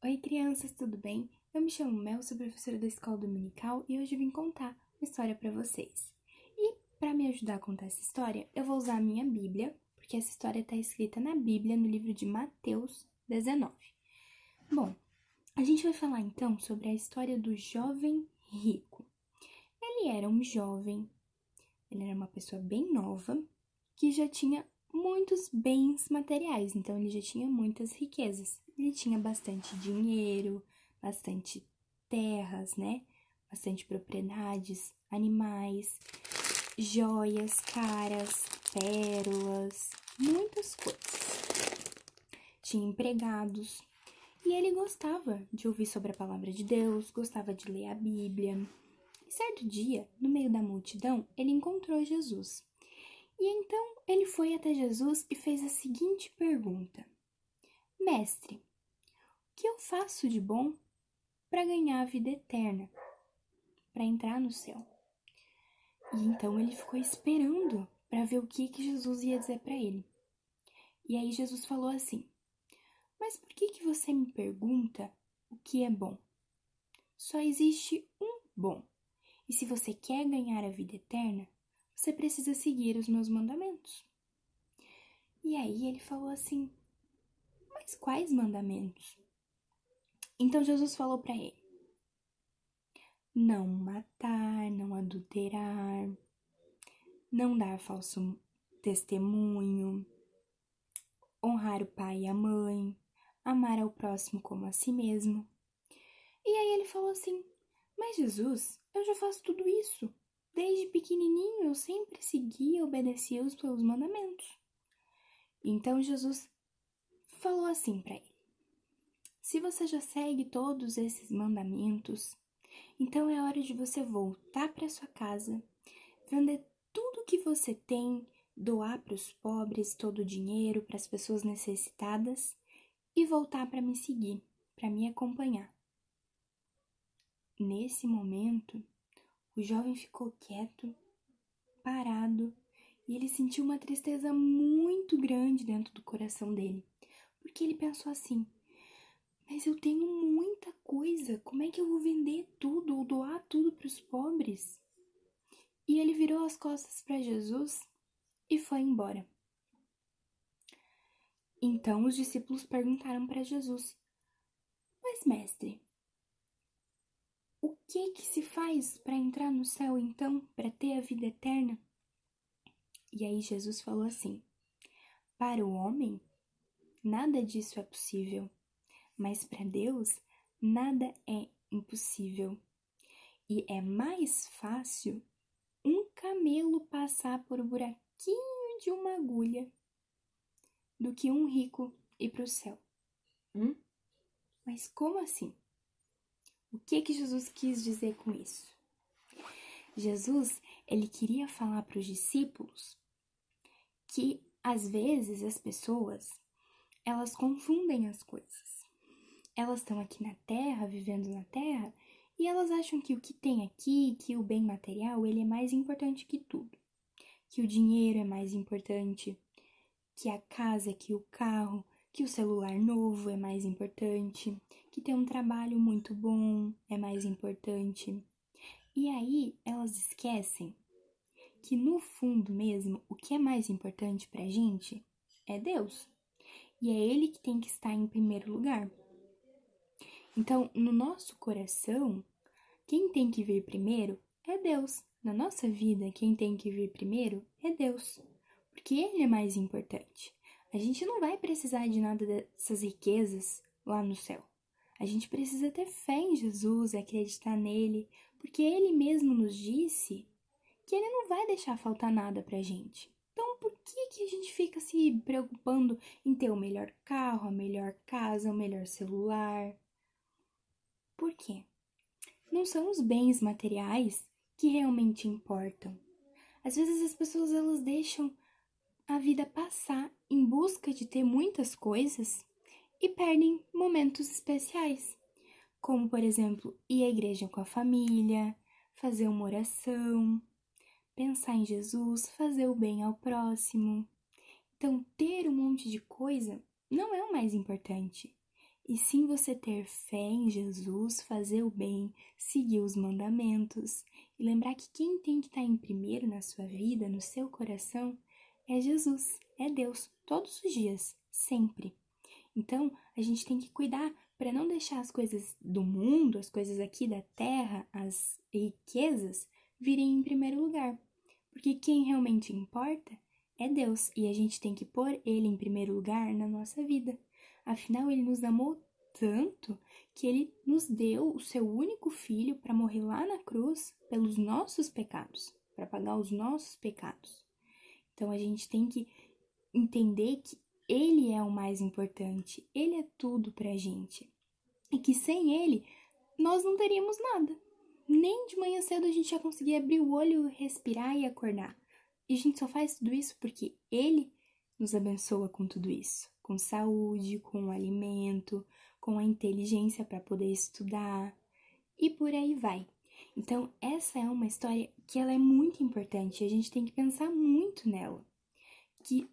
Oi, crianças, tudo bem? Eu me chamo Mel, sou professora da escola dominical e hoje vim contar uma história para vocês. E para me ajudar a contar essa história, eu vou usar a minha Bíblia, porque essa história está escrita na Bíblia, no livro de Mateus 19. Bom, a gente vai falar então sobre a história do jovem rico. Ele era um jovem, ele era uma pessoa bem nova, que já tinha muitos bens materiais, então ele já tinha muitas riquezas. Ele tinha bastante dinheiro, bastante terras, né? Bastante propriedades, animais, joias caras, pérolas, muitas coisas. Tinha empregados e ele gostava de ouvir sobre a palavra de Deus, gostava de ler a Bíblia. E certo dia, no meio da multidão, ele encontrou Jesus. E então ele foi até Jesus e fez a seguinte pergunta: Mestre, o que eu faço de bom para ganhar a vida eterna, para entrar no céu? E então ele ficou esperando para ver o que Jesus ia dizer para ele. E aí Jesus falou assim: Mas por que você me pergunta o que é bom? Só existe um bom. E se você quer ganhar a vida eterna, você precisa seguir os meus mandamentos. E aí ele falou assim: Mas quais mandamentos? Então Jesus falou para ele: não matar, não adulterar, não dar falso testemunho, honrar o pai e a mãe, amar ao próximo como a si mesmo. E aí ele falou assim: Mas Jesus, eu já faço tudo isso. Desde pequenininho eu sempre segui e obedecia os teus mandamentos. Então Jesus falou assim para ele: Se você já segue todos esses mandamentos, então é hora de você voltar para sua casa, vender tudo que você tem, doar para os pobres todo o dinheiro, para as pessoas necessitadas e voltar para me seguir, para me acompanhar. Nesse momento, o jovem ficou quieto, parado, e ele sentiu uma tristeza muito grande dentro do coração dele, porque ele pensou assim: mas eu tenho muita coisa, como é que eu vou vender tudo ou doar tudo para os pobres? E ele virou as costas para Jesus e foi embora. Então os discípulos perguntaram para Jesus: Mas, mestre, o que se faz para entrar no céu então, para ter a vida eterna? E aí Jesus falou assim: Para o homem, nada disso é possível, mas para Deus, nada é impossível. E é mais fácil um camelo passar por um buraquinho de uma agulha do que um rico ir para o céu. Mas como assim? O que Jesus quis dizer com isso? Jesus, ele queria falar para os discípulos que, às vezes, as pessoas, elas confundem as coisas. Elas estão aqui na Terra, vivendo na Terra, e elas acham que o que tem aqui, que o bem material, ele é mais importante que tudo. Que o dinheiro é mais importante, que a casa, que o carro, que o celular novo é mais importante, que ter um trabalho muito bom é mais importante. E aí elas esquecem que no fundo mesmo o que é mais importante pra gente é Deus. E é Ele que tem que estar em primeiro lugar. Então, no nosso coração, quem tem que vir primeiro é Deus. Na nossa vida, quem tem que vir primeiro é Deus, porque Ele é mais importante. A gente não vai precisar de nada dessas riquezas lá no céu. A gente precisa ter fé em Jesus, acreditar nele, porque Ele mesmo nos disse que Ele não vai deixar faltar nada pra gente. Então, por que a gente fica se preocupando em ter o melhor carro, a melhor casa, o melhor celular? Por quê? Não são os bens materiais que realmente importam. Às vezes as pessoas elas deixam a vida passar em busca de ter muitas coisas e perdem momentos especiais, como por exemplo, ir à igreja com a família, fazer uma oração, pensar em Jesus, fazer o bem ao próximo. Então, ter um monte de coisa não é o mais importante. e sim você ter fé em Jesus, fazer o bem, seguir os mandamentos e lembrar que quem tem que estar em primeiro na sua vida, no seu coração, é Jesus, é Deus, todos os dias, sempre. Então, a gente tem que cuidar para não deixar as coisas do mundo, as coisas aqui da terra, as riquezas, virem em primeiro lugar. Porque quem realmente importa é Deus e a gente tem que pôr Ele em primeiro lugar na nossa vida. Afinal, Ele nos amou tanto que Ele nos deu o seu único filho para morrer lá na cruz pelos nossos pecados, para pagar os nossos pecados. Então, a gente tem que entender que Ele é o mais importante, Ele é tudo pra gente. E que sem Ele, nós não teríamos nada. Nem de manhã cedo a gente já conseguia abrir o olho, respirar e acordar. E a gente só faz tudo isso porque Ele nos abençoa com tudo isso. Com saúde, com alimento, com a inteligência para poder estudar e por aí vai. Então, essa é uma história que ela é muito importante e a gente tem que pensar muito nela. Que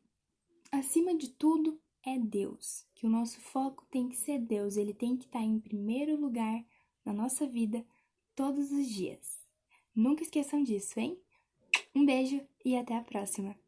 acima de tudo é Deus, que o nosso foco tem que ser Deus, ele tem que estar em primeiro lugar na nossa vida todos os dias. Nunca esqueçam disso, hein? Um beijo e até a próxima!